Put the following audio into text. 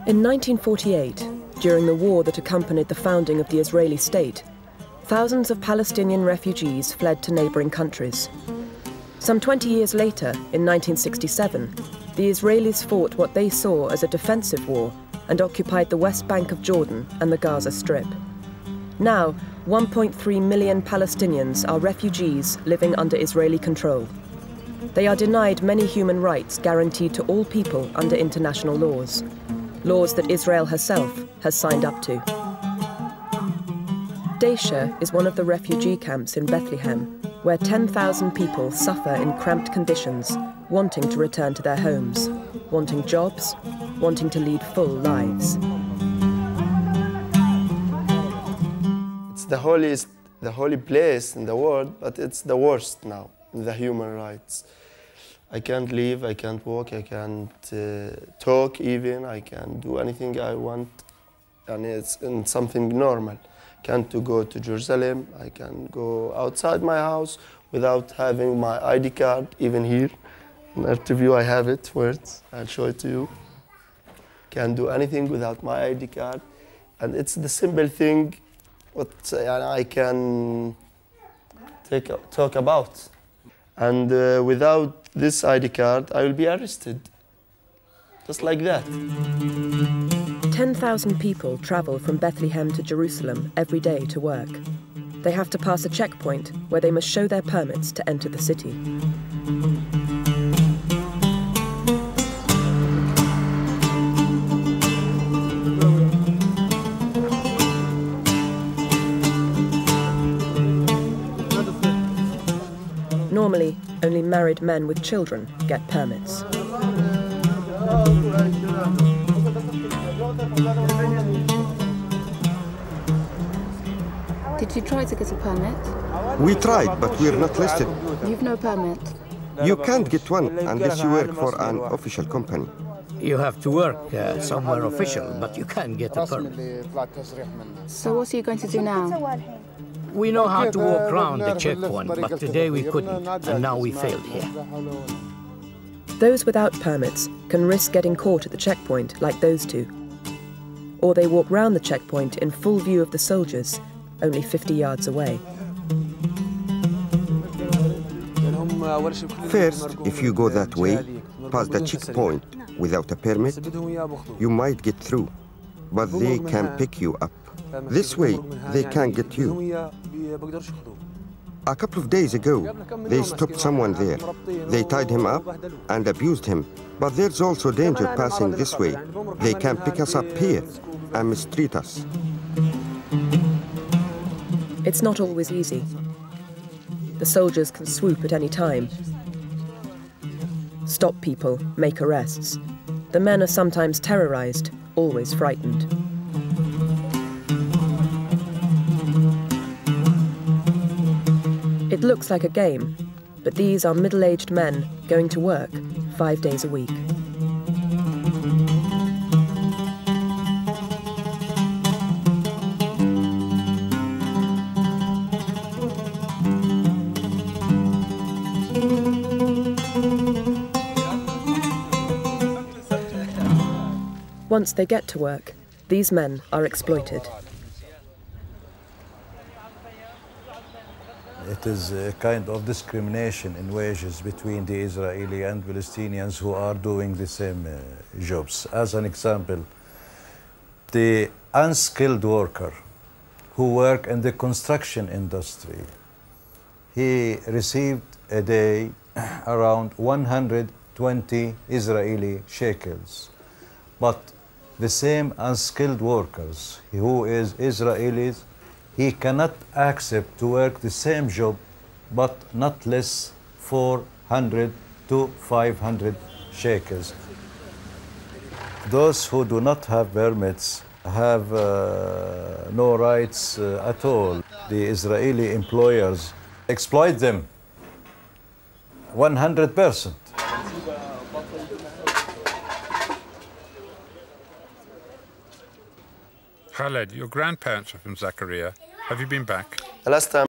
In 1948, during the war that accompanied the founding of the Israeli state, thousands of Palestinian refugees fled to neighbouring countries. Some 20 years later, in 1967, the Israelis fought what they saw as a defensive war and occupied the West Bank of Jordan and the Gaza Strip. Now, 1.3 million Palestinians are refugees living under Israeli control. They are denied many human rights guaranteed to all people under international laws, laws that Israel herself has signed up to. Dheisheh is one of the refugee camps in Bethlehem, where 10,000 people suffer in cramped conditions, wanting to return to their homes, wanting jobs, wanting to lead full lives. It's the holiest, the holy place in the world, but it's the worst now in the human rights. I can't leave, I can't walk, I can't talk even, I can't do anything I want, and it's in something normal. I can't go to Jerusalem, I can't go outside my house without having my ID card, even here. In interview I have it, words, I'll show it to you. Can't do anything without my ID card, and it's the simple thing what I can talk about. And without this ID card, I will be arrested, just like that. 10,000 people travel from Bethlehem to Jerusalem every day to work. They have to pass a checkpoint where they must show their permits to enter the city. Normally, only married men with children get permits. Did you try to get a permit? We tried, but we're not listed. You've no permit? You can't get one unless you work for an official company. You have to work somewhere official, but you can't get a permit. So what are you going to do now? We know how to walk around the checkpoint, but today we couldn't, and now we failed here. Those without permits can risk getting caught at the checkpoint like those two. Or they walk round the checkpoint in full view of the soldiers, only 50 yards away. First, if you go that way, past the checkpoint without a permit, you might get through, but they can pick you up. This way, they can't get you. A couple of days ago, they stopped someone there. They tied him up and abused him. But there's also danger passing this way. They can pick us up here and mistreat us. It's not always easy. The soldiers can swoop at any time, stop people, make arrests. The men are sometimes terrorized, always frightened. It looks like a game, but these are middle-aged men going to work 5 days a week. Once they get to work, these men are exploited. It is a kind of discrimination in wages between the Israeli and Palestinians who are doing the same jobs. As an example, the unskilled worker who work in the construction industry, he received a day around 120 Israeli shekels. But the same unskilled workers who is Israelis, he cannot accept to work the same job, but not less 400 to 500 shekels. Those who do not have permits have no rights at all. The Israeli employers exploit them 100%. Khaled, your grandparents are from Zakaria. Have you been back? The last time